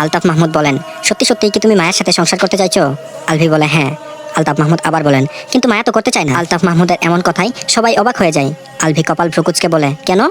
আলতাফ মাহমুদ বলেন, সত্যি সত্যি কি তুমি মায়ের সাথে সংসার করতে চাইছো? আলভি বলে, হ্যাঁ। আলতাফ মাহমুদ আবার বলেন, কিন্তু মায়া তো করতে চায় না। আলতাফ মাহমুদের এমন কথাই সবাই অবাক হয়ে যায়। আলভি কপাল ভ্রুকুচকে বলে, কেন?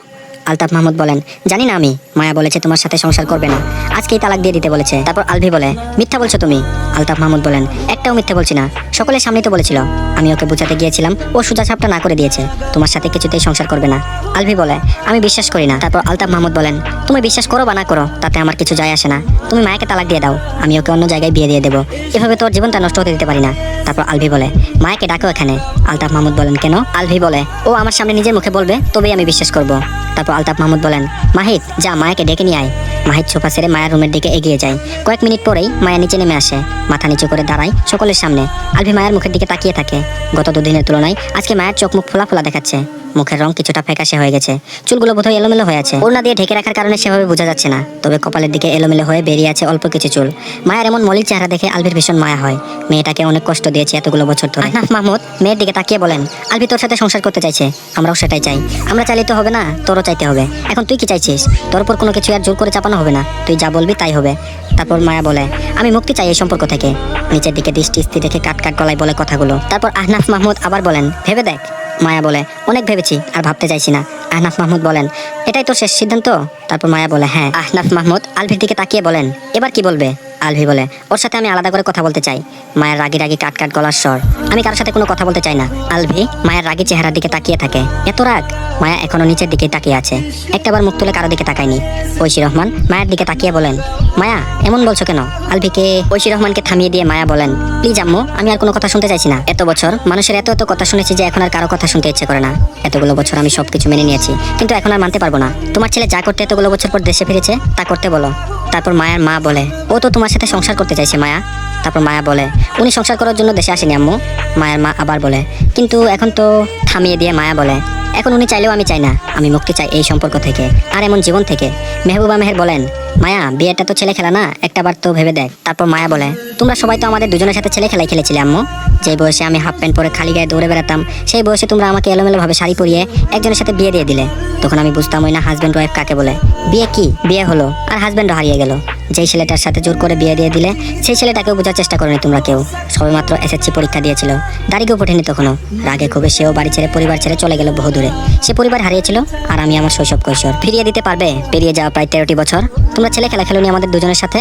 আলতাফ মাহমুদ বলেন, জানি না আমি, মায়া বলেছে তোমার সাথে সংসার করবে না, আজকেই তালাক দিয়ে দিতে বলেছে। তারপর আলভি বলে, মিথ্যা বলছো তুমি? আলতাফ মাহমুদ বলেন, একটাও মিথ্যা বলছি না, সকলের সামনেই তো বলেছিল। আমি ওকে বুঝাতে গিয়েছিলাম, ও সোজা সাপটা না করে দিয়েছে, তোমার সাথে কিছুতেই সংসার করবে না। আলভি বলে, আমি বিশ্বাস করি না। তারপর আলতাফ মাহমুদ বলেন, তুমি বিশ্বাস করো বা না করো তাতে আমার কিছু যায় আসে না, তুমি মায়াকে তালাক দিয়ে দাও, আমি ওকে অন্য জায়গায় বিয়ে দিয়ে দেবো, এভাবে তোর জীবনটা নষ্ট হতে দিতে পারি না। তারপর আলভি বলে, মায়াকে ডাকো এখানে। আলতাফ মাহমুদ বলেন, কেন? আলভি বলে, ও আমার সামনে নিজের মুখে বলবে, তবেই আমি বিশ্বাস করব। তারপর আলতাফ মাহমুদ বলেন, মাহিদ যা মায়াকে ডেকে নিয়ে আয়। মাহিদ সোফা ছেড়ে মায়ের রুমের দিকে এগিয়ে যায়। কয়েক মিনিট পরেই মায়া নিচে নেমে আসে, মাথা নিচু করে দাঁড়ায় সকলের সামনে। আলভি মায়ের মুখের দিকে তাকিয়ে থাকে। গত দুদিনের তুলনায় আজকে মায়ের চোখ মুখ ফোলা ফোলা দেখাচ্ছে, মুখের রং কিছুটা ফ্যাকাশে হয়ে গেছে, চুলগুলো বোধহয় এলোমেলো হয়ে আছে। ওড়না দিয়ে ঢেকে রাখার কারণে সেভাবে বোঝা যাচ্ছে না, তবে কপালের দিকে এলোমেলো হয়ে বেরিয়ে আছে অল্প কিছু চুল। মায়ের এমন মলিন চেহারা দেখে আলভির ভীষণ মায়া হয়, মেয়েটাকে অনেক কষ্ট দিয়েছে এতগুলো বছর ধরে। আহনাফ মাহমুদ মেয়ের দিকে তাকিয়ে বলেন, আলভি তোর সাথে সংসার করতে চাইছে, আমরাও সেটাই চাই। আমরা চাইলে তো হবে না, তোরও চাইতে হবে। এখন তুই কি চাইছিস? তোর উপর কোনো কিছু আর জোর করে চাপানো হবে না, তুই যা বলবি তাই হবে। তারপর মায়া বলে, আমি মুক্তি চাই এই সম্পর্ক থেকে। নিচের দিকে দৃষ্টি স্থির রেখে কাট কাট গলায় বলে কথাগুলো। তারপর আহনাফ মাহমুদ আবার বলেন, ভেবে দেখ। মায়া বলে, অনেক ভেবেছি, আর ভাবতে চাইছি না। আহনাফ মাহমুদ বলেন, এটাই তোর শেষ সিদ্ধান্ত? তারপর মায়া বলে, হ্যাঁ। আহনাফ মাহমুদ আলভির দিকে তাকিয়ে বলেন, এবার কি বলবে? আলভি বলে, ওর সাথে আমি আলাদা করে কথা বলতে চাই। মায়ের রাগি রাগি কাট কাট গলার স্বর, আমি কারোর সাথে কোনো কথা বলতে চাই না। আলভি মায়ের রাগি চেহারার দিকে তাকিয়ে থাকে। এত রাগ? মায়া এখনো নিচের দিকে তাকিয়ে আছে, একটাবার মুখ তুলে কারো দিকে তাকায়নি। ঐশী রহমান মায়ের দিকে তাকিয়ে বলেন, মায়া এমন বলছো কেন? আলভিকে ঐশী রহমানকে থামিয়ে দিয়ে মায়া বলেন, প্লিজ আম্মু, আমি আর কোনো কথা শুনতে চাইছি না। এত বছর মানুষের এত এত কথা শুনেছি যে এখন আর কারো কথা শুনতে ইচ্ছে করে না। এতগুলো বছর আমি সবকিছু মেনে নিয়েছি, কিন্তু এখন আর মানতে পারবো না। তোমার ছেলে যা করতে এতগুলো বছর পর দেশে ফিরেছে তা করতে বলো। তারপর মায়ের মা বলে, ও তো তোমার সাথে সংসার করতে চাইছে মায়া। তারপর মায়া বলে, উনি সংসার করার জন্য দেশে আসেনি আম্মু। মায়ের মা আবার বলে, কিন্তু এখন তো। থামিয়ে দিয়ে মায়া বলে, এখন উনি চাইলেও আমি চাই না, আমি মুক্তি চাই এই সম্পর্ক থেকে আর এমন জীবন থেকে। মেহবুবা মেহের বলেন, মায়া বিয়েটা তো ছেলে খেলা না, একটাবার তো ভেবে দেখ। তারপর মায়া বলে, তোমরা সবাই তো আমাদের দুজনের সাথে ছেলে খেলাই খেলেছিলে আম্মু। যে বয়সে আমি হাফ প্যান্ট পরে খালি গায়ে দৌড়ে বেড়াতাম, সেই বয়সে তোমরা আমাকে এলোমেলো ভাবে শাড়ি পরিয়ে একজনের সাথে বিয়ে দিয়ে দিলে। তখন আমি বুঝতামই না হাজব্যান্ড ওয়াইফ কাকে বলে। বিয়ে কি? বিয়ে হলো আর হাজব্যান্ডও হারিয়ে গেল। যেই ছেলেটার সাথে জোর করে বিয়ে দিয়ে দিলে সেই ছেলেটাকেও বোঝার চেষ্টা করনি তোমরা কেউ। সবেমাত্র এসএসসি পরীক্ষা দিয়েছিল, দাড়িকেও ওঠেনি তখনও। রাগে ক্ষোভে সেও বাড়ি ছেড়ে পরিবার ছেড়ে চলে গেল বহু দূরে। সে পরিবার হারিয়েছিল আর আমি আমার শৈশব কৈশোর। ফিরিয়ে দিতে পারবে পেরিয়ে যাওয়া প্রায় 13টি বছর? তোমরা ছেলে খেলা খেলোনি আমাদের দুজনের সাথে?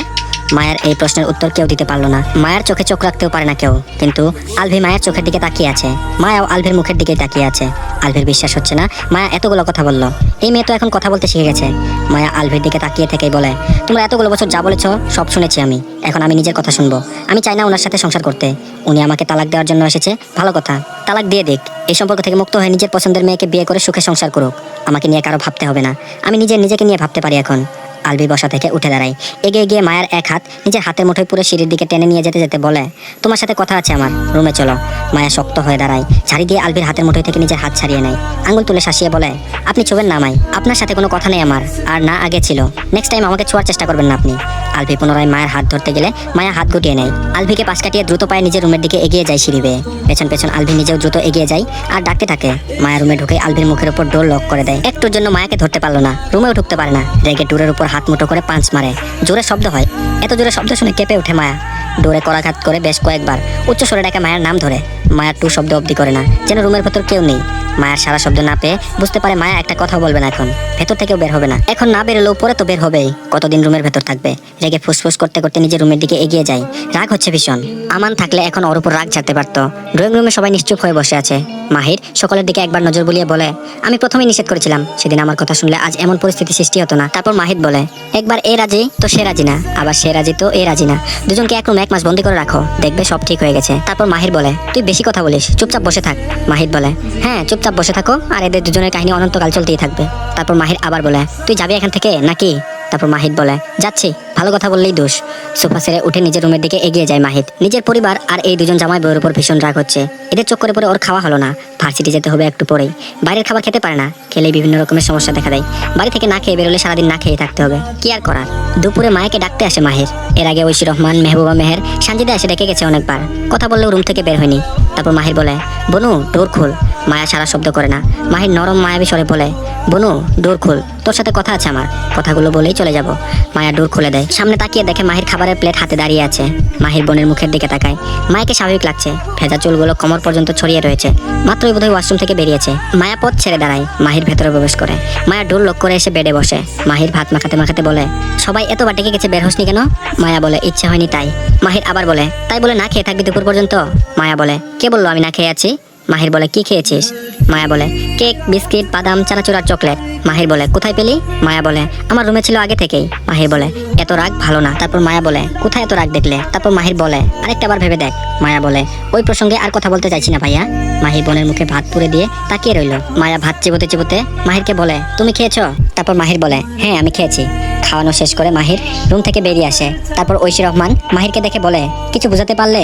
মায়ের এই প্রশ্নের উত্তর কেউ দিতে পারলো না। মায়ের চোখে চোখ রাখতেও পারে না কেউ, কিন্তু আলভি মায়ের চোখের দিকে তাকিয়ে আছে। মায়াও আলভির মুখের দিকেই তাকিয়ে আছে। আলভির বিশ্বাস হচ্ছে না মায়া এতগুলো কথা বললো, এই মেয়ে তো এখন কথা বলতে শিখে গেছে। মায়া আলভির দিকে তাকিয়ে থেকেই বলে, তোমরা এতগুলো বছর যা বলেছ সব শুনেছি আমি, এখন আমি নিজের কথা শুনবো। আমি চাই না ওনার সাথে সংসার করতে। উনি আমাকে তালাক দেওয়ার জন্য এসেছে, ভালো কথা, তালাক দিয়ে দিক। এই সম্পর্ক থেকে মুক্ত হয়ে নিজের পছন্দের মেয়েকে বিয়ে করে সুখে সংসার করুক। আমাকে নিয়ে কারো ভাবতে হবে না, আমি নিজেকে নিয়ে ভাবতে পারি এখন। আলভি বসা থেকে উঠে দাঁড়ায়, এগিয়ে গিয়ে মায়ের এক হাত নিজের হাতের মুঠোয় পুরো সিঁড়ির দিকে টেনে নিয়ে যেতে যেতে বলে, তোমার সাথে কথা আছে আমার, রুমে চলো। মায়া শক্ত হয়ে দাঁড়ায়, ঝাড়ি দিয়ে আলভির হাতের মুঠোয় থেকে নিজের হাত ছাড়িয়ে নেয়। আঙুল তুলে শাসিয়ে বলে, আপনি ছোবেন না আমায়, আপনার সাথে কোনো কথা নেই আমার, আর না আগে ছিল। নেক্সট টাইম আমাকে ছোঁয়ার চেষ্টা করবেন না আপনি। আলভি পুনরায় মায়ের হাত ধরতে গেলে মায়া হাত গুটিয়ে নেয়। আলভিকে পাশ কাটিয়ে দ্রুত পায়ে নিজের রুমের দিকে এগিয়ে যায় সিঁড়ি বেয়ে। পেছন পেছন আলভি নিজেও দ্রুত এগিয়ে যায় আর ডাকতে থাকে। মায়ের রুমে ঢুকে আলভির মুখের উপর ডোর লক করে দেয়। একটুর জন্য মায়াকে ধরতে পারলো না, রুমেও ঢুকতে পারে না। রেগে ডোরের উপর হাত মুঠো করে পাঁচ মারে, জোরে শব্দ হয়। এত জোরে শব্দ শুনে কেঁপে ওঠে মায়া। ডোরে করাঘাত করে বেশ কয়েকবার উচ্চ স্বরে ডাকে মায়ের নাম ধরে। মায়া টু শব্দ অবধি করে না, যেন রুমের ভেতর কেউ নেই। মায়ের সারা শব্দ না পেয়ে বুঝতে পারে মায়া একটা কথা বলবে না, এখন ভেতর থেকেও বের হবে না। এখন না বেরোলেও পরে তো বের হবেই, কতদিন রুমের ভেতর থাকবে। রেগে ফুসফুস করতে করতে নিজের রুমের দিকে এগিয়ে যায়। রাগ হচ্ছে ভীষণ। আমান থাকলে এখন ওর উপর রাগ ছাড়তে পারতো। ড্রয়িং রুমে সবাই নিশ্চুপ হয়ে বসে আছে। মাহির সকলের দিকে একবার নজর বুলিয়ে বলে, আমি প্রথমেই নিষেধ করেছিলাম, সেদিন আমার কথা শুনলে আজ এমন পরিস্থিতি সৃষ্টি হতো না। তারপর মাহির বলে, একবার এ রাজি তো সে রাজি না, আবার সে রাজি তো এ রাজি না। দুজনকে এক রুমে 1 মাস বন্দি করে রাখো, দেখবে সব ঠিক হয়ে গেছে। তারপর মাহির বলে, তুই বেশি কথা বলিস, চুপচাপ বসে থাক। মাহির বলে, হ্যাঁ চুপচাপ বসে থাকো, আর এদের দুজনের কাহিনী অনন্তকাল চলতেই থাকবে। তারপর মাহির আবার বলে, তুই যাবি এখান থেকে নাকি? তারপর মাহিদ বলে, যাচ্ছি, ভালো কথা বললেই দোষ। সোফা ছেড়ে উঠে নিজের রুমের দিকে এগিয়ে যায় মাহিদ। নিজের পরিবার আর এই দুজন জামাই বউয়ের উপর ভীষণ রাগ হচ্ছে। এদের চক্করে পরে ওর খাওয়া হলো না, ভার্সিটি যেতে হবে একটু পরেই। বাইরের খাবার খেতে পারে না, খেলেই বিভিন্ন রকমের সমস্যা দেখা দেয়। বাড়ি থেকে না খেয়ে বেরোলে সারাদিন না খেয়ে থাকতে হবে, কি আর করার। দুপুরে মায়েকে ডাকতে আসে মাহির। এর আগে ঐশী রহমান, মেহবুবা মেহের, সানজিদা এসে ডেকে গেছে অনেকবার, কথা বললেও রুম থেকে বের হয়নি। তারপর মাহির বলে, বনু ডোর খোল। মায়া সারা শব্দ করে না। মাহির নরম মায়াবী স্বরে বলে, বনু ডোর খুল, তোর সাথে কথা আছে আমার। কথাগুলো বলেই চলে যাব। মায়া ডোর খুলে দেয়। সামনে তাকিয়ে দেখে মাহির খাবারের প্লেট হাতে দাঁড়িয়ে আছে। মাহির বোনের মুখের দিকে তাকায়। মায়াকে স্বাভাবিক লাগছে। ভেজা চুলগুলো কোমর পর্যন্ত ছড়িয়ে রয়েছে। মাত্রই বোধহয় ওয়াশরুম থেকে বেরিয়েছে। মায়া পথ ছেড়ে দাঁড়ায়। মাহির ভেতরে প্রবেশ করে। মায়া ডোর লক করে এসে বেডে বসে। মাহির ভাত মাখাতে মাখাতে বলে, সবাই এতবার ডেকে গেছে, বের হসনি কেন? মায়া বলে, ইচ্ছে হয়নি তাই। মাহির আবার বলে, তাই বলে না খেয়ে থাকবি দুপুর পর্যন্ত? মায়া বলে, কে বললো আমি না খেয়ে আছি? মাহির বলে, কি খেয়েছিস? মায়া বলে, কেক, বিস্কিট, বাদাম, চানাচুর আর চকলেট। মাহির বলে, কোথায় পেলি? মায়া বলে, আমার রুমে ছিল আগে থেকেই। মাহির বলে, এত রাগ ভালো না। তারপর মায়া বলে, কোথায় এত রাগ দেখলে? তারপর মাহির বলে, আরেকটা বার ভেবে দেখ। মায়া বলে, ওই প্রসঙ্গে আর কথা বলতে চাইছি না ভাইয়া। মাহির বোনের মুখে ভাত পুরে দিয়ে তাকিয়ে রইল। মায়া ভাত চিবোতে চিবোতে মাহিরকে বলে, তুমি খেয়েছো? তারপর মাহির বলে, হ্যাঁ আমি খেয়েছি। খাওয়ানো শেষ করে মাহির রুম থেকে বেরিয়ে আসে। তারপর ঐশী রহমান মাহিরকে দেখে বলে, কিছু বুঝাতে পারলে?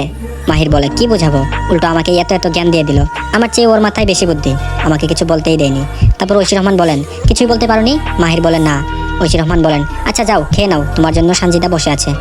মাহির বলে, কি বোঝাবো? উল্টো আমাকে এত এত জ্ঞান দিয়ে দিল। আমার চেয়ে ওর মাথায় বেশি বুদ্ধি, আমাকে কিছু বলতেই দেয়নি। তারপর ঐশী রহমান বলেন, কিছুই বলতে পারোনি? মাহির বলেন, না। ঐশী রহমান বলেন, আচ্ছা যাও খেয়ে নাও, তোমার জন্য সানজিদা বসে আছে।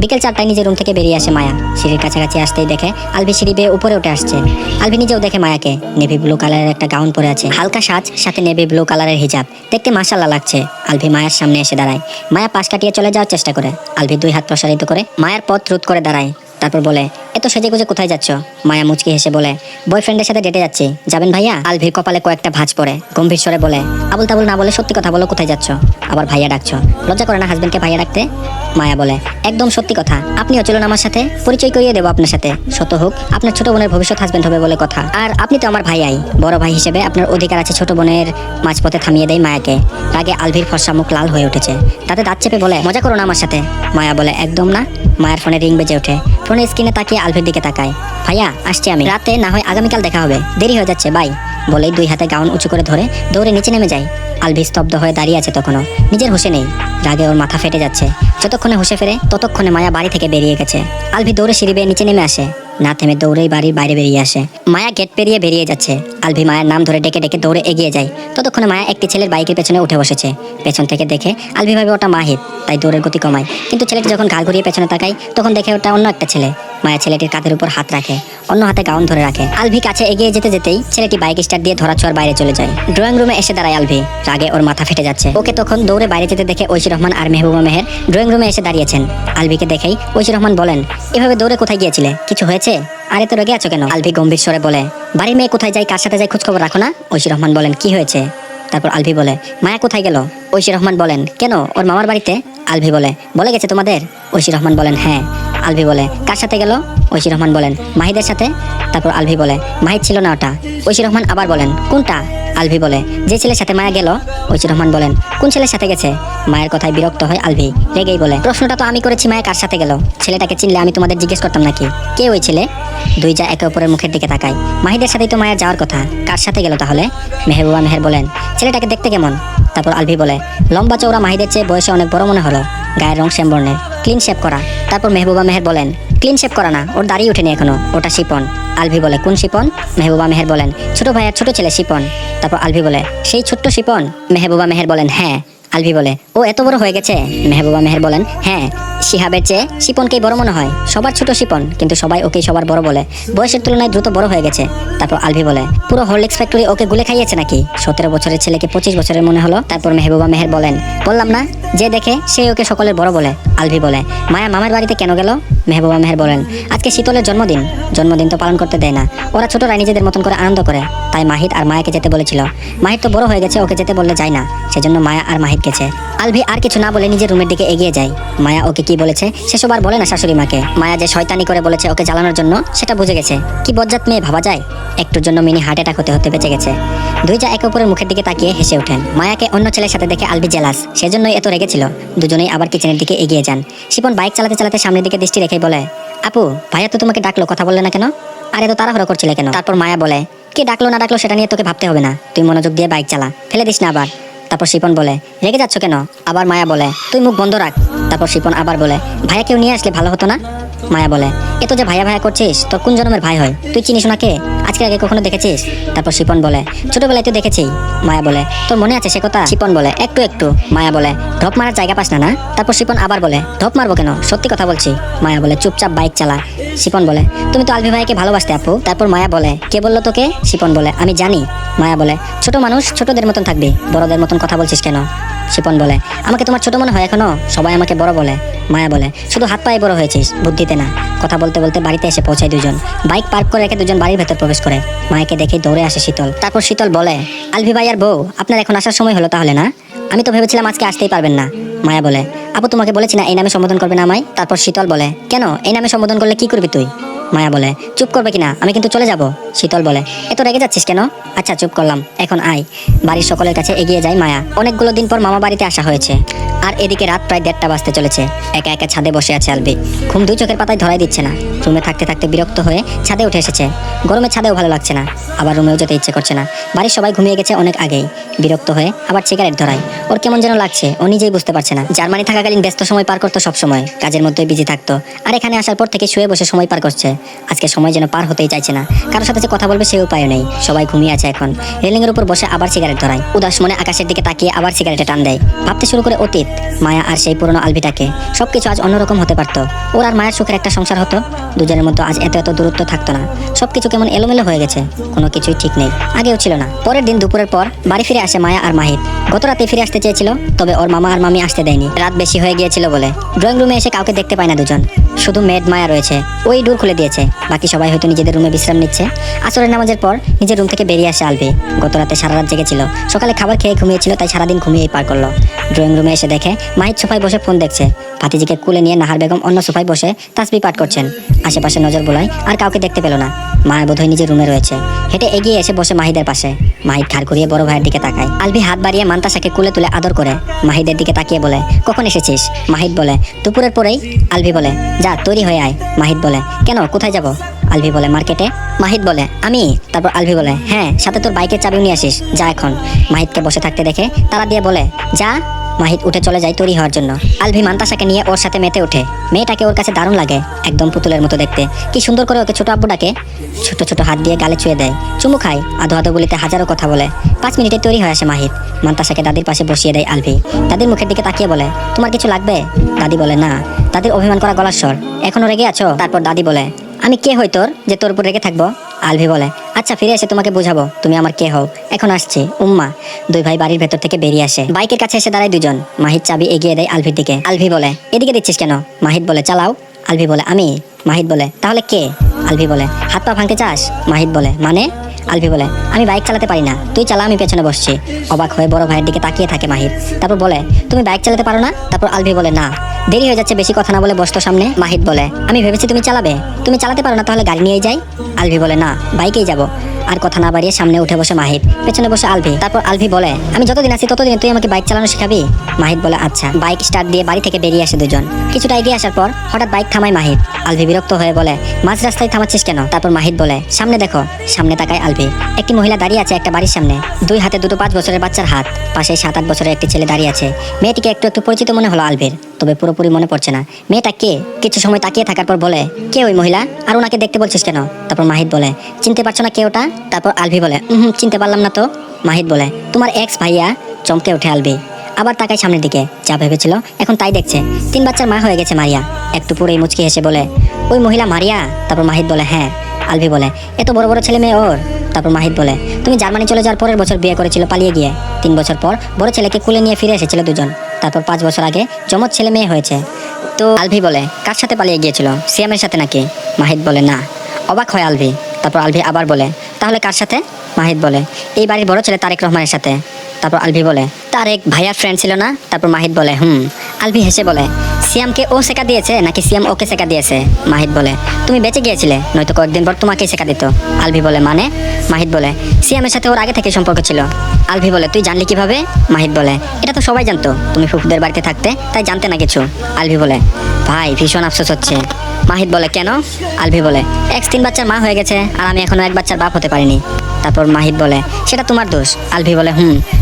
বিকেল 4টায় নিজের রুম থেকে বেরিয়ে আসে মায়া। সিঁড়ির কাছাকাছি আসতেই দেখে আলভি সিঁড়ি বেয়ে উপরে উঠে আসছে। আলভি নিজেও দেখে মায়াকে। নেভি ব্লু কালারের একটা গাউন পরে আছে, হালকা সাজ, সাথে নেভি ব্লু কালারের হিজাব। দেখতে মাশাআল্লাহ লাগছে। আলভি মায়ার সামনে এসে দাঁড়ায়। মায়া পাশ কাটিয়ে চলে যাওয়ার চেষ্টা করে। আলভি 2 হাত প্রসারিত করে মায়ার পথ রোধ করে দাঁড়ায়। তারপর বলে, এত সেজে গুজে কোথায় যাচ্ছ? মায়া মুচকি হেসে বলে, বয়ফ্রেন্ডের সাথে ডেটে যাচ্ছি। যাবেন ভাইয়া? আলভির কপালে কয়েকটা ভাঁজ পড়ে। গম্ভীর স্বরে বলে, আবুল তাবুল না বলে সত্যি কথা বলো, কোথায় যাচ্ছ? আবার ভাইয়া ডাকছো? লজ্জা করে না হাজবেন্ডকে ভাইয়া ডাকতে? মায়া বলে, একদম সত্যি কথা। আপনিও চলুন আমার সাথে, পরিচয় করিয়ে দেবো আপনার সাথে। শত হোক আপনার ছোট বোনের ভবিষ্যৎ হাজবেন্ড হবে বলে কথা। আর আপনি তো আমার ভাইয়াই, বড় ভাই হিসেবে আপনার অধিকার আছে। ছোট বোনের মাঝপথে থামিয়ে দেয় মায়াকে। রাগে আলভির ফর্সা মুখ লাল হয়ে উঠেছে। তাতে দাঁত চেপে বলে, মজা করো না আমার সাথে। মায়া বলে, একদম না। মায়ের ফোনে রিং বেজে ওঠে। ফোনের স্ক্রিনে তাকিয়ে আলভির দিকে তাকায়। ভাইয়া আসছি আমি, রাতে না হয় আগামীকাল দেখা হবে, দেরি হয়ে যাচ্ছে, বাই। বলেই 2 হাতে গাউন উঁচু করে ধরে দৌড়ে নিচে নেমে যায়। আলভি স্তব্ধ হয়ে দাঁড়িয়ে আছে তখনও, নিজের হুঁশে নেই। রাগে ওর মাথা ফেটে যাচ্ছে। যতক্ষণে হুঁশে ফেরে ততক্ষণে মায়া বাড়ি থেকে বেরিয়ে গেছে। আলভি দৌড়ে সিঁড়ি বেয়ে নিচে নেমে আসে। না থেমে দৌড়েই বাড়ির বাইরে বেরিয়ে আসে। মায়া গেট পেরিয়ে বেরিয়ে যাচ্ছে। আলভি মায়ের নাম ধরে ডেকে ডেকে দৌড়ে এগিয়ে যায়। ততক্ষণে মায়া একটি ছেলের বাইকের পেছনে উঠে বসেছে। পেছন থেকে দেখে আলভি ভাবে ওটা মাহির, তাই দৌড়ের গতি কমায়। কিন্তু ছেলেটি যখন ঘাড় ঘুরিয়ে পেছনে তাকায় তখন দেখে ওটা অন্য একটা ছেলে। মায়া ছেলেটির কাঁধের উপর হাত রাখে, অন্য হাতে গাউন ধরে রাখে। আলভি কাছে এগিয়ে যেতে যেতেই ছেলেটি বাইক স্টার্ট দিয়ে ধরাছোঁয়ার বাইরে চলে যায়। ড্রয়িং রুমে এসে দাঁড়ায় আলভি। রাগে ওর মাথা ফেটে যাচ্ছে। ওকে তখন দৌড়ে বাইরে যেতে দেখে ঐশী রহমান আর মেহবুবা মেহের ড্রয়িং রুমে এসে দাঁড়িয়েছেন। আলভিকে দেখেই ঐশী রহমান বলেন, এভাবে দৌড়ে কোথায় গিয়েছিলে? কিছু হয়েছে? আরে তো রেগে আছো কেন? আলভি গম্ভীর স্বরে বলে, বাড়ির মেয়ে কোথায় যায়, কার সাথে যায় খোঁজ খবর রাখো না? ঐশী রহমান বলেন, কি হয়েছে? তারপর আলভি বলে, মায়া কোথায় গেল? ঐশী রহমান বলেন, কেন, ওর মামার বাড়িতে? আলভি বলে গেছে তোমাদের? ঐশী রহমান বলেন, হ্যাঁ। আলভি বলে, কার সাথে গেল? ঐশী রহমান বলেন, মাহিদের সাথে। তারপর আলভি বলে, মাহিদ ছিল না ওটা। ঐশী রহমান আবার বলেন, কোনটা? আলভি বলে, যে ছেলের সাথে মায়া গেল। ঐশী রহমান বলেন, কোন ছেলের সাথে গেছে? মায়ের কথায় বিরক্ত হয় আলভি, রেগেই বলে, প্রশ্নটা তো আমি করেছি, মায়া কার সাথে গেল? ছেলেটাকে চিনলে আমি তোমাদের জিজ্ঞেস করতাম নাকি? কে ওই ছেলে? 2 যা একে অপরের মুখের দিকে তাকায়। মাহিদের সাথেই তো মায়ের যাওয়ার কথা, কার সাথে গেল তাহলে? মেহবুবা মেহের বলেন, ছেলেটাকে দেখতে কেমন? তারপর আলভি বলে, লম্বা চওড়া, মাহিদের চেয়ে বয়সে অনেক বড় মনে হলো। গায়ের রং শ্যাম বর্ণের, ক্লিন শেভ করা। তারপর মেহবুবা মেহের বলেন, ক্লিন শেভ করা না, ওর দাড়ি ওঠেনি এখনো, ওটা শিপন। আলভি বলে, কোন শিপন? মেহবুবা মেহের বলেন, ছোট ভাইয়ের ছোট ছেলে শিপন। তারপর আলভি বলে, সেই ছোট্ট শিপন? মেহবুবা মেহের বলেন, হ্যাঁ। আলভি বলে, ও এত বড় হয়ে গেছে? মেহবুবা মেহের বলেন, হ্যাঁ। শিহাবের চেয়ে শিপনকেই বড় মনে হয়। সবার ছোট শিপন, কিন্তু সবাই ওকেই সবার বড় বলে। বয়সের তুলনায় দ্রুত বড় হয়ে গেছে। তারপর আলভি বলে, পুরো হরলিক্স ফ্যাক্টরি ওকে গুলে খাইয়েছে নাকি? 17 বছরের ছেলেকে 25 বছরের মনে হলো। তারপর মেহবুবা মেহের বলেন, বললাম না, যে দেখে সে ওকে সকলের বড় বলে। আলভি বলে, মায়া মামার বাড়িতে কেন গেল? মেহবুবা মেহের বলেন, আজকে শীতলের জন্মদিন, জন্মদিন তো পালন করতে দেয় না। ওরা ছোটরা নিজেদের মতন করে আনন্দ করে, তাই মাহিদ আর মায়াকে যেতে বলেছিল। মাহিদ তো বড় হয়ে গেছে, ওকে যেতে বললে যায় না, সেজন্য মায়া আর মাহিদ গেছে। আলভি আর কিছু না বলে নিজের রুমের দিকে এগিয়ে যায়। মায়া ওকে কি বলেছে সেসব আর বলে না শাশুড়ি মাকে। মায়া যে শয়তানি করে বলেছে ওকে জ্বালানোর জন্য, সেটা বুঝে গেছে। কি বজ্জাত মেয়ে ভাবা যায়। একটুর জন্য মিনি হার্ট অ্যাটাক হতে বেঁচে গেছে। 2 যা একে অপরের মুখের দিকে তাকিয়ে হেসে ওঠেন। মায়াকে অন্য ছেলের সাথে দেখে আলভি জেলাস, সেজন্যই এত রেগেছিল। দুজনেই আবার কিচেনের দিকে এগিয়ে যান। শিপন বাইক চালাতে চালাতে সামনের দিকে দৃষ্টি রেখেই বলে, আপু ভাইয়া তো তোমাকে ডাকলো, কথা বললে না কেন? আরে তো তাড়াহুড়ো করছিলে কেন? তারপর মায়া বলে, কে ডাকলো না ডাকলো সেটা নিয়ে তোকে ভাবতে হবে না, তুই মনোযোগ দিয়ে বাইক চালা, ফেলে দিস না আবার। তারপর শিপন বলে, রেগে যাচ্ছ কেন? আবার মায়া বলে, তুই মুখ বন্ধ রাখ। তারপর শিপন আবার বলে, ভাইয়াকেও নিয়ে আসলে ভালো হতো না? মায়া বলে, এত যে ভাইয়া ভাইয়া করছিস, তোর কোন জন্মের ভাই হয়? তুই চিনিস ওনাকে? আজকে আগে কখনো দেখেছিস? তারপর শিপন বলে, ছোটবেলায় তো দেখেছি। মায়া বলে, তোর মনে আছে সে কথা? শিপন বলে, একটু একটু। মায়া বলে, ঢপ মারার জায়গা পাস না না? তারপর শিপন আবার বলে, ঢপ মারবো কেন, সত্যি কথা বলছি। মায়া বলে, চুপচাপ বাইক চালা। শিপন বলে, তুমি তো আলভি ভাইকে ভালোবাসতে আপু। তারপর মায়া বলে, কে বললো তোকে? শিপন বলে, আমি জানি। মায়া বলে, ছোট মানুষ ছোটদের মতন থাকবি, বড়দের মতন কথা বলছিস কেন? শিপন বলে, আমাকে তোমার ছোট মনে হয় এখনো? সবাই আমাকে বড় বলে। মায়া বলে, শুধু হাত পায়ে বড় হয়েছিস, বুদ্ধিতে না। কথা বলতে বলতে বাড়িতে এসে পৌঁছায় দুজন। বাইক পার্ক করে রেখে দুজন বাড়ির ভেতর প্রবেশ করে। মায়াকে দেখে দৌড়ে আসে শীতল। তারপর শীতল বলে, আলভি ভাইয়ার বউ, আপনার এখন আসার সময় হলো তাহলে না? আমি তো ভেবেছিলাম আজকে আসতেই পারবেন না। মায়া বলে, আপু তোমাকে বলেছি না এই নামে সম্বোধন করবে না আমায়? তারপর শীতল বলে, কেন, এই নামে সম্বোধন করলে কি করবি তুই? মায়া বলে, চুপ করবে কিনা, আমি কিন্তু চলে যাব। শীতল বলে, এত রেগে যাচ্ছিস কেন? আচ্ছা চুপ করলাম, এখন আয়। বাড়ির সকলের কাছে এগিয়ে যায় মায়া। অনেকগুলো দিন পর মামা বাড়িতে আসা হয়েছে। আর এদিকে রাত প্রায় 1:30 বাজতে চলেছে। একা একা ছাদে বসে আছে আলভি। ঘুম দুই চোখের পাতায় ধরাই দিচ্ছে না। রুমে থাকতে থাকতে বিরক্ত হয়ে ছাদে উঠে এসেছে। গরমে ছাদেও ভালো লাগছে না, আবার রুমেও যেতে ইচ্ছে করছে না। বাড়ির সবাই ঘুমিয়ে গেছে অনেক আগেই। বিরক্ত হয়ে আবার সিগারেট ধরায়। ওর কেমন যেন লাগছে, ও নিজেই বুঝতে পারছে না। জার্মানি থাকাকালীন ব্যস্ত সময় পার করতো, সব সময় কাজের মধ্যে বিজি থাকতো। আর এখানে আসার পর থেকে শুয়ে বসে সময় পার করছে। আজকে সময় যেন পার হতেই চাইছে না। কারোর সাথে যে কথা বলবে সে উপায় নেই। সবাই ঘুমিয়ে আছে এখন। রেলিং এর উপর বসে আবার সিগারেট ধরায়। উদাস মনে আকাশের দিকে তাকিয়ে আবার সিগারেটে টান দেয়। ভাবতে শুরু করে অতীত, মায়া আর সেই পুরনো আলভিটাকে। সবকিছু আজ অন্যরকম হতে পারতো। ওর আর মায়ের সুখের একটা সংসার হতো। দুজনের মধ্যে আজ এত এত দূরত্ব থাকতো না। সবকিছু কেমন এলোমেলো হয়ে গেছে, কোনো কিছুই ঠিক নেই। আগেও ছিল না। পরের দিন দুপুরের পর বাড়ি ফিরে আসে মায়া আর মাহিদ। গত রাতে ফিরে আসতে চেয়েছিল, তবে ওর মামা আর মামি আসতে দেয়নি, রাত বেশি হয়ে গিয়েছিল বলে। ড্রয়িং রুমে এসে কাউকে দেখতে পায় না দুজন। শুধু মেড মায়া রয়েছে, ওই ডোর খুলে দিয়েছে। বাকি সবাই হয়তো নিজেদের রুমে বিশ্রাম নিচ্ছে। আসরের নামাজের পর নিজের রুম থেকে বেরিয়ে আসে আলভি। গত রাতে সারা রাত জেগেছিল। সকালে খাবার খেয়ে ঘুমিয়েছিল, তাই সারাদিন ঘুমিয়েই পার করলো। ড্রয়িং রুমে এসে দেখে মাহিদ সোফায় বসে ফোন দেখছে। ভাতিজিকে কুলে নিয়ে নাহার বেগম অন্য সোফায় বসে তাসবিহ পাঠ করছেন। আশেপাশে নজর বোলায় আর কাউকে দেখতে পেল না। মায়া বোধহয় নিজের রুমে রয়েছে। হেঁটে এগিয়ে এসে বসে মাহিদের পাশে। মাহিদ ঘাড় ঘুরিয়ে বড় ভাইয়ের দিকে তাকায়। আলভি হাত বাড়িয়ে মান্তাসাকে কুলে তুলে আদর করে মাহিদের দিকে তাকিয়ে বলে, কখন এসেছিস? মাহিদ বলে, দুপুরের পরেই। আলভি বলে, যা তৈরি হয়ে আয়। মাহিদ বলে, কেন, কোথায় যাব? আলভি বলে, মার্কেটে। মাহিদ বলে, আমি? তারপর আলভি বলে, হ্যাঁ, সাথে তোর বাইকের চাবিও নিয়ে আসিস, যা এখন। মাহিদকে বসে থাকতে দেখে তারা দিয়ে বলে, যা। মাহিদ উঠে চলে যায় তৈরি হওয়ার জন্য। আলভি মান্তাসাকে নিয়ে ওর সাথে মেতে ওঠে। মেয়েটাকে ওর কাছে দারুণ লাগে, একদম পুতুলের মতো দেখতে। কি সুন্দর করে ওকে ছোট আব্বু ডাকে। ছোট ছোট হাত দিয়ে গালে ছুঁয়ে দেয়, চুমু খায়, আধো আধো গুলিতে হাজারো কথা বলে। 5 মিনিটে তৈরি হয়ে আসে মাহিদ। মান্তাসাকে দাদির পাশে বসিয়ে দেয় আলভি। দাদির মুখের দিকে তাকিয়ে বলে, তোমার কিছু লাগবে? দাদি বলে, না। দাদির অভিমান করা গলার স্বর, এখনো রেগে আছো? তারপর দাদি বলে, আমি কে হই তোর যে তোর উপর রেগে থাকবো? আলভি বলে, আচ্ছা ফিরে এসে তোমাকে বুঝাবো তুমি আমার কে হও, এখন আসছি উম্মা। দুই ভাই বাড়ির ভেতর থেকে বেরিয়ে আসে। বাইকের কাছে এসে দাঁড়ায় দুজন। মাহিদ চাবি এগিয়ে দেয় আলভির দিকে। আলভি বলে, এদিকে দিচ্ছিস কেন? মাহিদ বলে, চালাও। আলভি বলে, আমি? মাহিদ বলে, তাহলে কে? আলভি বলে, হাত পা ভাঙতে চাস? মাহিদ বলে, মানে? আলভি বলে, আমি বাইক চালাতে পারি না, তুই চালা, আমি পেছনে বসছি। অবাক হয়ে বড় ভাইয়ের দিকে তাকিয়ে থাকে মাহিদ। তারপর বলে, তুমি বাইক চালাতে পারো না? তারপর আলভি বলে, না। দেরি হয়ে যাচ্ছে, বেশি কথা না বলে বসতো সামনে। মাহিদ বলে, আমি ভেবেছি তুমি চালাবে। তুমি চালাতে পারো না, তাহলে গাড়ি নিয়েই যাই। আলভি বলে, না, বাইকেই যাব। আর কথা না বাড়িয়ে সামনে উঠে বসে মাহিদ, পেছনে বসে আলভি। তারপর আলভি বলে, আমি যতদিন আছি ততদিন তুই আমাকে বাইক চালানো শেখাবি? মাহিদ বলে, আচ্ছা। বাইক স্টার্ট দিয়ে বাড়ি থেকে বেরিয়ে আসে দুজন। কিছুটা এগিয়ে আসার পর হঠাৎ বাইক থামায় মাহিদ। আলভি বিরক্ত হয়ে বলে, মাঝ রাস্তায় থামাচ্ছিস কেন? তারপর মাহিদ বলে, সামনে দেখো। সামনে তাকায় আলভি। একটি মহিলা দাঁড়িয়ে আছে একটা বাড়ির সামনে। দুই হাতে দুটো 5 বছরের বাচ্চার হাত। পাশে 7-8 বছরের একটি ছেলে দাঁড়িয়ে আছে। মেয়েটিকে একটু একটু পরিচিত মনে হলো আলভির, তবে পুরোপুরি মনে পড়ছে না। মেয়েটা কে? কিছু সময় তাকিয়ে থাকার পর বলে, কে ওই মহিলা? আর ওনাকে দেখতে বলছিস কেন? তারপর মাহিদ বলে, চিনতে পারছো না কে ওটা? তারপর আলভি বলে, চিনতে পারলাম না তো। মাহিদ বলে, তোমার এক্স ভাইয়া। চমকে ওঠে আলভি। আবার তাকায় সামনের দিকে। যা ভেবেছিল এখন তাই দেখছে। 3 বাচ্চার মা হয়ে গেছে মারিয়া। একটু পরেই মুচকি হেসে বলে, ওই মহিলা মারিয়া? তারপর মাহিদ বলে, হ্যাঁ। আলভি বলে, এত বড় বড় ছেলে মেয়ে ওর? তারপর মাহিদ বলে, তুমি জার্মানি চলে যাওয়ার পরের বছর বিয়ে করেছিল পালিয়ে গিয়ে। 3 বছর পর বড় ছেলেকে কুলে নিয়ে ফিরে এসেছিল দুজন। তারপর 5 বছর আগে জমজ ছেলে মেয়ে হয়েছে। তো আলভি বলে, কার সাথে পালিয়ে গিয়েছিল? সিয়ামের সাথে নাকি? মাহিদ বলে, না। অবাক হয় আলভি। তারপর আলভি আবার বলে, তাহলে কার সাথে? মাহিদ বলে, এই বাড়ির বড় ছেলে তারেক রহমানের সাথে। তারপর আলভি বলে, তারেক ভাইয়ার ফ্রেন্ড ছিল না? তারপর মাহিদ বলে, আলভি হেসে বলে, সিয়ামকে ও শেখা দিয়েছে নাকি সিয়াম ওকে শেখা দিয়েছে? মাহিদ বলে, তুমি বেঁচে গিয়েছিলে, নয়তো কয়েকদিন পর তোমাকেই শেখা দিত। আলভি বলে, মানে? মাহিদ বলে, সিয়ামের সাথে ওর আগে থেকে সম্পর্ক ছিল। আলভি বলে, তুই জানলি কিভাবে? মাহিদ বলে, এটা তো সবাই জানতো, তুমি ফুফুদের বাড়িতে থাকতে, তাই জানতে না কিছু। আলভি বলে, ভাই ভীষণ আফসোস হচ্ছে। মাহিদ বলে, কেন? আলভি বলে, 3 বাচ্চার মা হয়ে গেছে আর আমি এখনো 1 বাচ্চার বাপ হতে পারিনি। তারপর মাহিদ বলে সেটা তোমার দোষ। আলভি বলে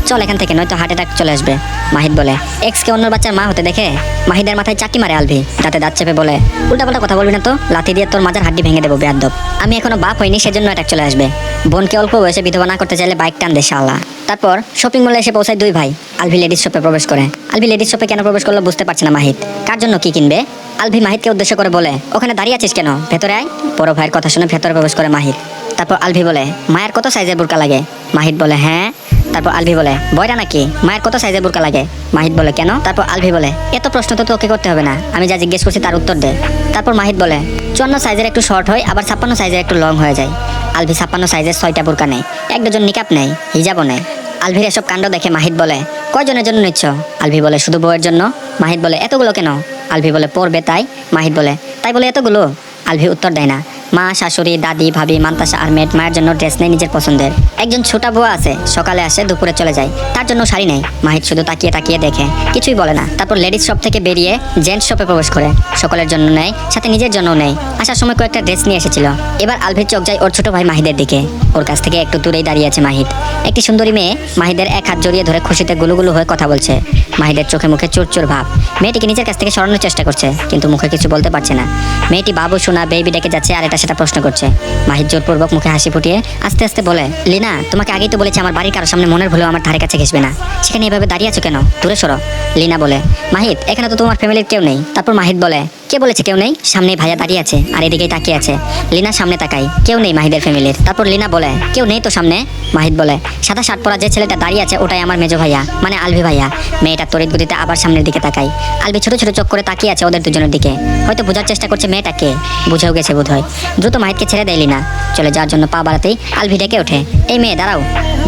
চল এখান থেকে, নয়তো হার্ট অ্যাটাক চলে আসবে। মাহিদ বলে এক্সকে অন্য বাচ্চার মা হতে দেখে মাহিদের মাথায় চাটি মারে আলভি, দাঁতে দাঁত চেপে বলে উল্টাপাল্টা কথা বলবি না তো, লাথি দিয়ে তোর মাজার হাড্ডি ভেঙে দেবো বেয়াদব। আমি এখনো বাপ হইনি, সেজন্য অ্যাটাক চলে আসবে। বোনকে অল্প বয়সে বিধবা না করতে চাইলে বাইক টান দে শালা। তারপর শপিং মলে এসে পৌঁছায় দুই ভাই। আলভি লেডিস শপে প্রবেশ করে। আলভি লেডিস শপে কেন প্রবেশ করলো বুঝতে পারছে না মাহিদ। কার জন্য কি কিনবে? আলভি মাহিদকে উদ্দেশ্য করে বলে ওখানে দাঁড়িয়ে আছিস কেন, ভেতরে আয়। বড় ভাইয়ের কথা শুনে ভেতরে প্রবেশ করে মাহিদ। তারপর আলভি বলে মায়ের কত সাইজের বোরকা লাগে? মাহিদ বলে হ্যাঁ। তারপর আলভি বলে বয়রা নাকি, মায়ের কত সাইজের বোরকা লাগে? মাহিদ বলে কেন? তারপর আলভি বলে এত প্রশ্ন তো তোকে করতে হবে না, আমি যা জিজ্ঞেস করছি তার উত্তর দে। তারপর মাহিদ বলে 54 সাইজের একটু শর্ট হয়, আবার 56 সাইজের একটু লং হয়ে যায়। আলভি 56 সাইজের 6টা বোরকা নেই, এক ডজন নিকাপ নেই, হিজাবও নেই। আলভির এসব কাণ্ড দেখে মাহিদ বলে কয়জনের জন্য নিচ্ছ? আলভি বলে শুধু বউয়ের জন্য। মাহিদ বলে এতগুলো কেন? আলভি বলে পড়বে তাই। মাহিদ বলে তাই বলে এতগুলো? আলভি উত্তর দেয় না। মা, শাশুড়ি, দাদি, ভাবি, মান্তাসা আর মেয়ের মায়ের জন্য ড্রেস নেই নিজের পছন্দের। একজন ছোটা বুয়া আছে, সকালে আসে দুপুরে চলে যায়, তার জন্য শাড়ি নেই। মাহিদ শুধু তাকিয়ে তাকিয়ে দেখে, কিছুই বলে না। তারপর লেডিস শপ থেকে বেরিয়ে জেন্টস শপে প্রবেশ করে। সকলের জন্য নেই, সাথে নিজের জন্য নেই। আসার সময় কয়েকটা ড্রেস নিয়ে এসেছিল। এবার আলভির চোখ যায় ওর ছোট ভাই মাহিদের দিকে। ওর কাছ থেকে একটু দূরেই দাঁড়িয়ে আছে মাহিদ। একটি সুন্দরী মেয়ে মাহিদের এক হাত জড়িয়ে ধরে খুশিতে গুলুগুলু হয়ে কথা বলছে। মাহিদের চোখে মুখে চুরচুর ভাব। মেয়েটিকে নিজের কাছ থেকে সরানোর চেষ্টা করছে, কিন্তু মুখে কিছু বলতে পারছে না। মেয়েটি বাবু, সোনা, বেবি ডেকে যাচ্ছে আর এটা সেটা প্রশ্ন করছে। মাহিদ জোরপূর্বক মুখে হাসি ফুটিয়ে আস্তে আস্তে বলে লিনা, তোমাকে আগেই তো বলেছি আমার বাড়ির কারোর সামনে মনের ভুলেও আমার ধারে কাছে ঘেসবে না, সেখানে এভাবে দাঁড়িয়ে আছো কেন? দূরে সরো। লিনা বলে মাহিদ, এখানে তো তোমার ফ্যামিলির কেউ নেই। তারপর মাহিদ বলে কে বলেছে কেউ নেই? সামনেই ভাইয়া দাঁড়িয়ে আছে আর এদিকেই তাকিয়ে আছে। লিনা সামনে তাকাই, কেউ নেই মাহিদের ফ্যামিলির। তারপর লিনা বলে কেউ নেই তো সামনে? মাহিদ বলে সাদা শার্ট পরা যে ছেলেটা দাঁড়িয়ে আছে ওটাই আমার মেজো ভাইয়া, মানে আলভি ভাইয়া। মেয়েটা তড়িৎ গতিতে আবার সামনের দিকে তাকাই। আলভি ছোট ছোট চোখ করে তাকিয়ে আছে ওদের দুজনের দিকে, হয়তো বোঝার চেষ্টা করছে মেয়েটাকে। বুঝেও গেছে বোধ হয়। দ্রুত মাহিদকে ছেড়ে দেয় লিনা। চলে যাওয়ার জন্য পা বাড়াতেই আলভি ডেকে ওঠে, এই মেয়ে দাঁড়াও।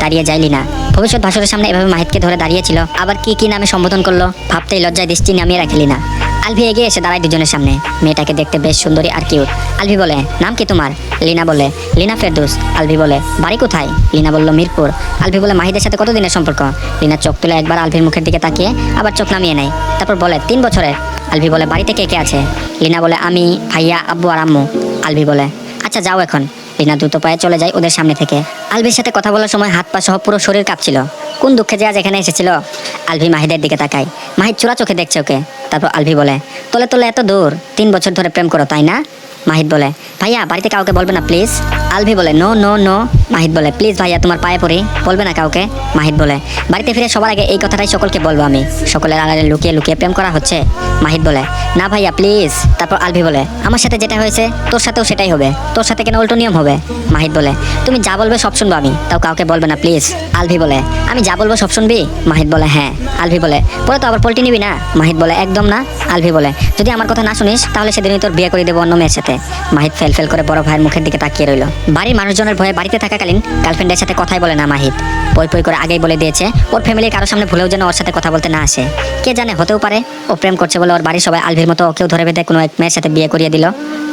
দাঁড়িয়ে যায় লিনা। ভবিষ্যৎ ভাসুরের সামনে এভাবে মাহিদকে ধরে দাঁড়িয়েছিল, আবার কি কি নামে সম্বোধন করলো ভাবতেই লজ্জায় দৃষ্টি নামিয়ে রাখে লিনা। আলভি এগিয়ে এসে দাঁড়ায় দুজনের সামনে। মেয়েটাকে দেখতে বেশ সুন্দরী আর কিউট। আলভি বলে নাম কি তোমার? লিনা বলে লিনা ফেরদৌস। আলভি বলে বাড়ি কোথায়? লিনা বলল মিরপুর। আলভি বলে মাহিদের সাথে কতদিনের সম্পর্ক? লিনা চোখ তুলে একবার আলভির মুখের দিকে তাকিয়ে আবার চোখ নামিয়ে নেয়। তারপর বলে 3 বছরের। আলভি বলে বাড়িতে কে কে আছে? লিনা বলে আমি, ভাইয়া, আব্বু আর আম্মু। আলভি বলে আচ্ছা যাও এখন। লিনা দ্রুত পায়ে চলে যায় ওদের সামনে থেকে। আলভির সাথে কথা বলার সময় হাত পা সহ পুরো শরীর কাঁপছিল। কোন দুঃখে যে আজ এখানে এসেছিল। আলভি মাহিদের দিকে তাকায়। মাহিদ চোরা চোখে দেখছে ওকে। তারপর আলভি বলে তোলে তোলে এত দূর, 3 বছর ধরে প্রেম করো তাই না? মাহিদ বলে ভাইয়া বাড়িতে কাউকে বলবে না প্লিজ। আলভি বলে নো নো নো। মাহিদ বলে প্লিজ ভাইয়া তোমার পায়ে পড়ি, বলবে না কাউকে। মাহিদ বলে বাড়িতে ফিরে সবার আগে এই কথাটাই সকলকে বলবো আমি, সকলের আড়ালে লুকিয়ে লুকিয়ে প্রেম করা হচ্ছে। মাহিদ বলে না ভাইয়া প্লিজ। তারপর আলভি বলে আমার সাথে যেটা হয়েছে তোর সাথেও সেটাই হবে, তোর সাথে কেন উল্টো নিয়ম হবে? মাহিদ বলে তুমি যা বলবে সব শুনবো আমি, তাও কাউকে বলবে না প্লিজ। আলভি বলে আমি যা বলবো সব শুনবি? মাহিদ বলে হ্যাঁ। আলভি বলে পরে তো আবার পল্টি নিবি না? মাহিদ বলে একদম না। আলভি বলে যদি আমার কথা না শুনিস তাহলে সেদিনই তোর বিয়ে করে দেবো অন্য মেয়ের সাথে। মাহিদ ফেল ফেল করে বড় ভাইয়ের মুখের দিকে তাকিয়ে রইল। বাড়ির মানুষজনের ভয়ে বাড়িতে থাকাকালীন গার্লফ্রেন্ডের সাথে কথাই বলে না মাহিদ। পই পই করে আগেই বলে দিয়েছে ওর ফ্যামিলির কারোর সামনে ভুলেও যেন ওর সাথে কথা বলতে না আসে। কে জানে হতেও পারে ও প্রেম করছে বলে ওর বাড়ির সবাই আলভির মতো ওকেও ধরে বেঁধে কোনো এক মেয়ের সাথে বিয়ে করিয়ে দিল।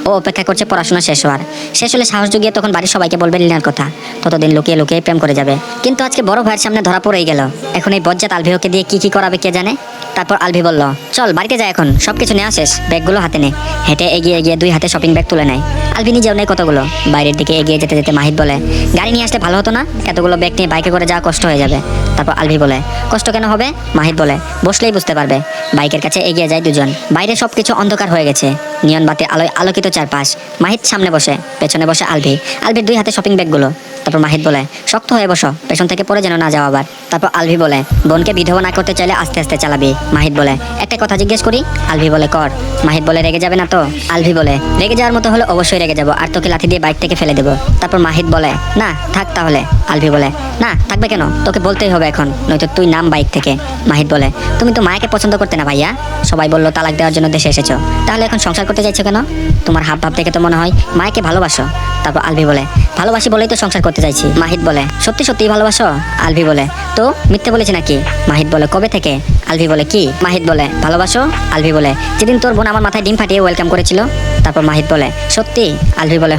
ও অপেক্ষা করছে পড়াশোনা শেষ হওয়ার। শেষ হলে সাহস জুগিয়ে তখন বাড়ির সবাইকে বলবে লিনার কথা, ততদিন লুকিয়ে লুকিয়ে প্রেম করে যাবে। কিন্তু আজকে বড় ভাইয়ের সামনে ধরা পড়েই গেল। এখন এই বজ্জাত আলভি ওকে দিয়ে কি কি করাবে কে জানে। তারপর আলভি বলল চল বাড়িতে যাই, এখন সবকিছু নেওয়া শেষ, ব্যাগগুলো হাতে নে। হেঁটে এগিয়ে এগিয়ে 2 হাতে শপিং ব্যাগ তুলে নেয়। আলভি নিজেও নেই কতগুলো। বাইরের দিকে এগিয়ে যেতে যেতে মাহিদ বলে গাড়ি নিয়ে আসলে ভালো হতো না, এতগুলো ব্যাগ নিয়ে বাইকে করে যাওয়া কষ্ট হয়ে যাবে। তারপর আলভি বলে কষ্ট কেন হবে? মাহিদ বলে বসলেই বুঝতে পারবে। বাইকের কাছে এগিয়ে যায় দুজন। বাইরে সবকিছু অন্ধকার হয়ে গেছে, নিয়ন বাতির আলোয় আলোকিত চারপাশ। মাহিদ সামনে বসে, পেছনে বসে আলভি। আলভির 2 হাতে শপিং ব্যাগগুলো। তারপর মাহিদ বলে শক্ত হয়ে বসো, পেছন থেকে পড়ে যেন না যাও আবার। তারপর আলভি বলে বোনকে বিধবা না করতে চাইলে আস্তে আস্তে চালাবি। মাহিদ বলে একটা কথা জিজ্ঞেস করি? আলভি বলে কর। মাহিদ বলে রেগে যাবে না তো? আলভি বলে রেগে যাওয়ার মতো হলে অবশ্যই রেগে যাবো, আর তোকে লাথি দিয়ে বাইক থেকে ফেলে দেবো। তারপর মাহিদ বলে না থাক তাহলে। আলভি বলে না থাকবে কেন, তোকে বলতেই হবে এখন, নয়তো তুই নাম বাইক থেকে। মাহিদ বলে তুমি তো মায়াকে পছন্দ করতে না ভাইয়া, সবাই বললো তালাক দেওয়ার জন্য দেশে এসেছো, তাহলে এখন সংসার করতে চাইছো কেন? তোমার হাব ভাব দেখে তো মনে হয় মায়াকে ভালোবাসো। তারপর আলভি বলে ভালোবাসি বলেই তো সংসার করতে চাইছি। মাহিদ বলে সত্যি সত্যিই ভালোবাসো? আলভি বলে তো মিথ্যে বলেছি নাকি? মাহিদ বলে কবে থেকে? আলভি বলে কি? মাহিদ বলে ভালোবাসো। আলভি বলে যেদিন তোর বোন আমার মাথায় ডিম ফাটিয়ে ওয়েলকাম করেছিল। তারপর মাহিদ বলে সত্যি? আলভি বলে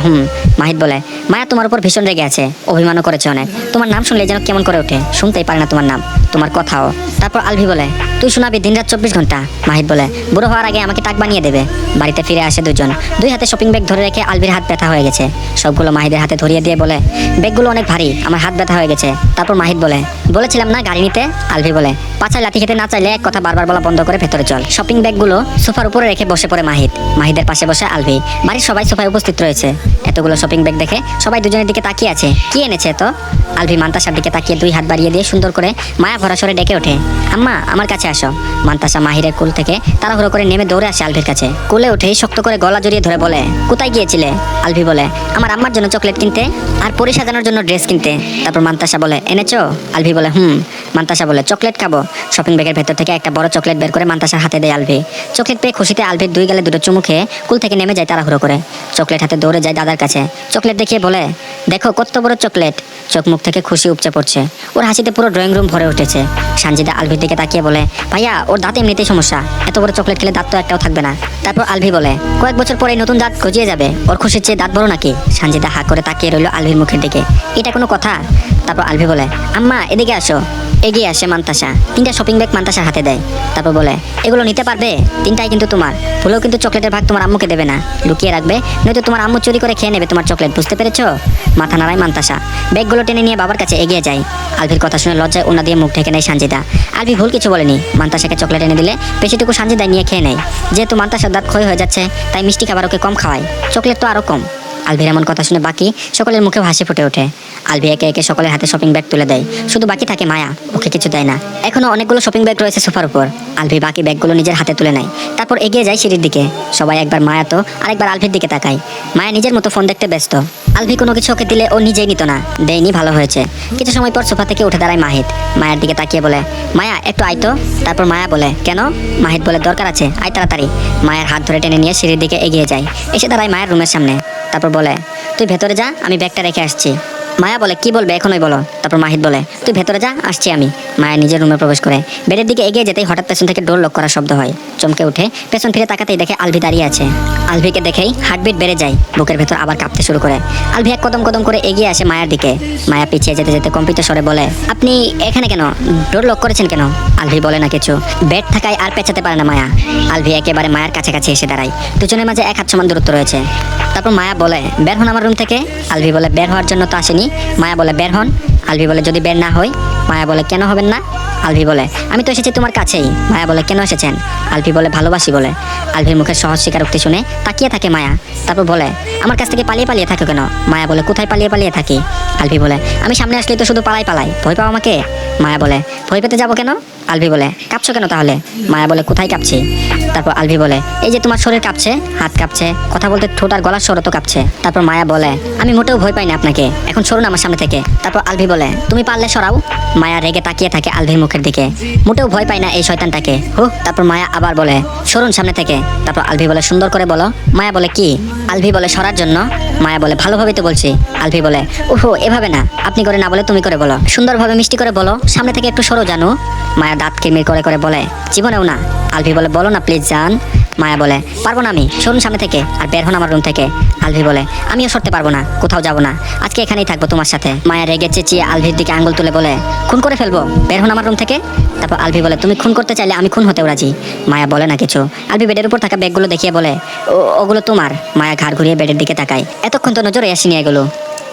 মাহিদ বলে, মায়া তোমার উপর ভীষণ রেগে আছে, অভিমানও করেছে অনেক। তোমার নাম শুনলে যেন কেমন করে ওঠে, শুনতেই পারে না তোমার নাম, তোমার কথাও। তারপর আলভি বলে, তুই শোনাবি দিনরাত 24 ঘন্টা। মাহিদ বলে, বুড়ো হওয়ার আগে আমাকে টাক বানিয়ে দেবে। বাড়িতে ফিরে আসে দুজন, দুই হাতে শপিং ব্যাগ ধরে রেখে আলভির হাত ব্যথা হয়ে গেছে। সবগুলো মাহিদের হাতে ধরিয়ে দিয়ে বলে, ব্যাগগুলো অনেক ভারী, আমার হাত ব্যথা হয়ে গেছে। তারপর মাহিদ বলে, বলেছিলাম না গাড়ি নিতে। আলভি বলে, পাছায় লাথি খেতে না চাইলে এক কথা বারবার বলা বন্ধ করে ভেতরে চল। শপিং ব্যাগগুলো সোফার উপরে রেখে বসে পড়ে মাহিদ। মাহিদের পাশে বসে আলভি। বাড়ির সবাই সোফায় উপস্থিত রয়েছে। এতগুলো শপিং ব্যাগ দেখে সবাই দুজনের দিকে তাকিয়ে আছে, কি এনেছে তো? আলভি মান্তাসার দিকে তাকিয়ে দুই হাত বাড়িয়ে দিয়ে সুন্দর করে মায়া ভরা স্বরে ডেকে ওঠে, আম্মা আমার কাছে আসো। মান্তাসা মাহিরের কুল থেকে তাড়াহুড়ো করে নেমে দৌড়ে আসে আলভির কাছে। কুলে উঠেই শক্ত করে গলা জড়িয়ে ধরে বলে, কোথায় গিয়েছিলে? আলভি বলে, আমার আম্মার জন্য চকলেট কিনতে আর পরি সাজানোর জন্য ড্রেস কিনতে। তারপর মান্তাসা বলে, এনেছো? আলভি বলে, মান্তাসা বলে, চকলেট খাবো। শপিং ব্যাগের ভেতর থেকে একটা বড় চকলেট বের করে মান্তাসার হাতে দেয় আলভি। চকলেট পেয়ে খুশিতে আলভির দুই গালে দুটো চুমু খেয়ে কুল থেকে নেমে যায় তাড়াহুড়ো করে। চকলেট হাতে দৌড়ে যায় দাদার কাছে। চকলেট দেখিয়ে বলে, দেখো কত বড় চকলেট। চোখ মুখ থেকে খুশি উপচে পড়ছে, ওর হাসিতে পুরো ড্রয়িং রুম ভরে উঠেছে। সানজিদা আলভির দিকে তাকিয়ে বলে, ভাইয়া ওর দাঁত এমনিতেই সমস্যা, এত বড় চকলেট খেলে দাঁত তো একটাও থাকবে না। তারপর আলভি বলে, কয়েক বছর পরে নতুন দাঁত গজিয়ে যাবে, ওর খুশির চেয়ে দাঁত বড় নাকি? সানজিদা হা করে তাকিয়ে রইল আলভির মুখের দিকে, এটা কোনো কথা? তারপর আলভি বলে, আম্মা এদিকে আসো। এগিয়ে আসে মান্তাসা, 3টা শপিং ব্যাগ মান্তাসার হাতে দেয়। তারপর বলে, এগুলো নিতে পারবে? 3টাই কিন্তু তোমার। ভুলেও কিন্তু চকলেটের ভাগ তোমার আম্মুকে দেবে না, লুকিয়ে রাখবে, নয়তো তোমার আম্মু চুরি করে খেয়ে নেবে তোমার চকলেট, বুঝতে পেরেছো? মাথা নাড়ায় মান্তাসা। ব্যাগগুলো টেনে নিয়ে বাবার কাছে এগিয়ে যায়। আলভির কথা শুনে লজ্জায় ওনা দিয়ে মুখ ঢেকে নেয় সানজিদা। আলভি ভুল কিছু বলেনি, মান্তাসাকে চকলেট এনে দিলে বেশিটুকু সানজিদা নিয়ে খেয়ে নেয়। যেহেতু মান্তাসার দাঁত ক্ষয় হয়ে যাচ্ছে, তাই মিষ্টি খাবার ওকে কম খাওয়ায়, চকলেট তো আরও কম। আলভির এমন কথা শুনে বাকি সকলের মুখেও হাসি ফুটে ওঠে। আলভি একে একে সকলের হাতে শপিং ব্যাগ তুলে দেয়, শুধু বাকি থাকে মায়া, ওকে কিছু দেয় না। এখনো অনেকগুলো শপিং ব্যাগ রয়েছে সোফার উপর। আলভি বাকি ব্যাগগুলো নিজের হাতে তুলে নেয়, তারপর এগিয়ে যায় সিঁড়ির দিকে। সবাই একবার মায়া তো আরেকবার আলভির দিকে তাকায়। মায়া নিজের মতো ফোন দেখতে ব্যস্ত। আলভি কোনো কিছু ওকে দিলে ও নিজেই নিত না, দেয়নি, ভালো হয়েছে। কিছু সময় পর সোফা থেকে উঠে দাঁড়ায় মাহিদ। মায়ের দিকে তাকিয়ে বলে, মায়া একটু আয় তো। তারপর মায়া বলে, কেন? মাহিদ বলে, দরকার আছে, আয় তাড়াতাড়ি। মায়ের হাত ধরে টেনে নিয়ে সিঁড়ির দিকে এগিয়ে যায়। এসে দাঁড়ায় মায়ের রুমের সামনে। তারপর বলে, তুই ভেতরে যা, আমি ব্যাগটা রেখে আসছি। মায়া বলে, কি বলবে এখনই বলো। তারপর মাহিদ বলে, তুই ভেতরে যা, আসছি আমি। মায়া নিজের রুমে প্রবেশ করে বেডের দিকে এগিয়ে যেতেই হঠাৎ পেছন থেকে ডোর লক করার শব্দ হয়। চমকে উঠে পেছন ফিরে তাকাতেই দেখে আলভি দাঁড়িয়ে আছে। আলভিকে দেখেই হার্টবিট বেড়ে যায়, বুকের ভেতর আবার কাঁপতে শুরু করে। আলভি এক কদম কদম করে এগিয়ে আসে মায়ার দিকে। মায়া পিছিয়ে যেতে যেতে কম্পিত স্বরে বলে, আপনি এখানে কেন? ডোর লক করেছেন কেন? আলভি বলে না কিছু। বেড থাকায় আর পেঁচাতে পারে না মায়া। আলভি একেবারে মায়ের কাছাকাছি এসে দাঁড়ায়, দুজনের মাঝে এক হাত সমান দূরত্ব রয়েছে। তারপর মায়া বলে, বের হন আমার রুম থেকে। আলভি বলে, বের হওয়ার জন্য তো আসেনি। মায়া বলে, বের হন। আলভি বলে, যদি বের না হই। মায়া বলে, কেন হবেন না? আলভি বলে, আমি তো এসেছি তোমার কাছেই। মায়া বলে, কেন এসেছেন? আলভি বলে, ভালোবাসি বলে। আলভির মুখের সহজ স্বীকারোক্তি শুনে তাকিয়ে থাকে মায়া। তারপর বলে, আমার কাছ থেকে পালিয়ে পালিয়ে থাকো কেন? মায়া বলে, কোথায় পালিয়ে পালিয়ে থাকি? আলভি বলে, আমি সামনে আসলেই তো শুধু পালাই পালাই, ভয় পাও আমাকে? মায়া বলে, ভয় পেতে যাবো কেন? আলভি বলে, কাঁপছো কেন তাহলে? মায়া বলে, কোথায় কাঁপছি? তারপর আলভি বলে, এই যে তোমার শরীর কাঁপছে, হাত কাঁপছে, কথা বলতে ঠোঁট আর গলার স্বরও তো কাঁপছে। তারপর মায়া বলে, আমি মোটেও ভয় পাই না আপনাকে, এখন সরুন আমার সামনে থেকে। তারপর আলভি বলে, তুমি পারলে সরাও। মায়া রেগে তাকিয়ে থাকে আলভির মুখের দিকে, মোটেও ভয় পাই না এই শয়তানটাকে। তারপর মায়া আবার বলে, সরুন সামনে থেকে। তারপর আলভি বলে, সুন্দর করে বলো। মায়া বলে, কি? আলভি বলে, সরার জন্য। মায়া বলে, ভালোভাবেই তো বলছি। আলভি বলে, ওহো এভাবে না, আপনি করে না বলে তুমি করে বলো, সুন্দরভাবে মিষ্টি করে বলো, সামনে থেকে একটু সরো জানো। মায়া দাঁত কিরমির করে করে বলে, জীবনেও না। আলভি বলে, বলো না প্লিজ জান। মায়া বলে, পারবো না আমি, সরুন সামনে থেকে আর বের হন আমার রুম থেকে। আলভি বলে, আমিও সরতে পারবো না, কোথাও যাবো না, আজকে এখানেই থাকবো তোমার সাথে। মায়া রেগে চেঁচিয়ে আলভির দিকে আঙ্গুল তুলে বলে, খুন করে ফেলবো, বের হন আমার রুম থেকে। তারপর আলভি বলে, তুমি খুন করতে চাইলে আমি খুন হতেও রাজি। মায়া বলে না কিছু। আলভি বেডের উপর থাকা ব্যাগগুলো দেখিয়ে বলে, ওগুলো তোমার। মায়া ঘাড় ঘুরিয়ে বেডের দিকে তাকায়, এতক্ষণ তো নজরে আসেনি এগুলো।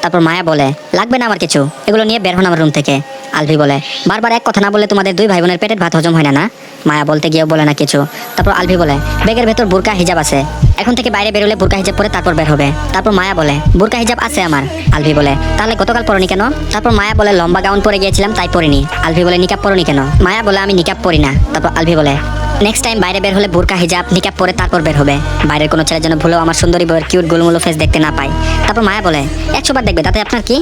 তারপর মায়া বলে, লাগবে না আমার কিছু, এগুলো নিয়ে বের হন আমার রুম থেকে। আলভি বলে, বারবার এক কথা না বললে তোমাদের দুই ভাই বোনের পেটের ভাত হজম হয় না? মায়া বলতে গিয়েও বলে না কিছু। তারপর আলভি বলে, ব্যাগের ভেতর বুরকা হিজাব আছে, এখন থেকে বাইরে বেরোলে বুরকা হিজাব পরে তারপর বের হবে। তারপর মায়া বলে, বুরকা হিজাব আছে আমার। আলভি বলে, তাহলে গতকাল পরনি কেন? তারপর মায়া বলে, লম্বা গাউন পরে গিয়েছিলাম তাই পরিনি। আলভি বলে, নিকাব পরনি কেন? মায়া বলে, আমি নিকাব পরি না। তারপর আলভি বলে, নেক্সট টাইম বাইরে বের হলে বুরকা হিজাব নিকাব পরে তারপর বের হবে, বাইরের কোনো ছেলের জন্য ভুলেও আমার সুন্দরী বউয়ের কিউট গোলমুলো ফেস দেখতে না পাই। তারপর মায়া বলে, 100 বার দেখবে, তাতে আপনার কি?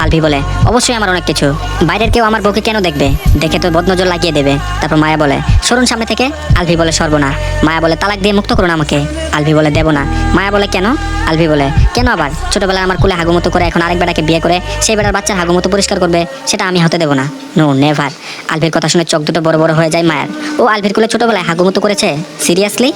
আলভি বলে, অবশ্যই আমার অনেক কিছু, বাইরের কেউ আমার বউকে কেন দেখবে, দেখে তো বদনজর লাগিয়ে দেবে। তারপর মায়া বলে, সরুন সামনে থেকে। আলভি বলে, সরবো না। মায়া বলে, তালাক দিয়ে মুক্ত করুন আমাকে। আলভি বলে, দেবো না। মায়া বলে, কেন? আলভি বলে, কেন আবার? ছোটবেলায় আমার কুলে হাগুমতো করে এখন আরেক বেটাকে বিয়ে করে সেই বেটার বাচ্চার হাগুমতো পরিষ্কার করবে, সেটা আমি হতে দেবো না, নো নেভার। আলভির কথা শুনে চোখ দুটো বড় বড় হয়ে যায় মায়ের। ও আলভির কুলে ছোটবেলায় হাগুমতো করেছে, সিরিয়াসলি?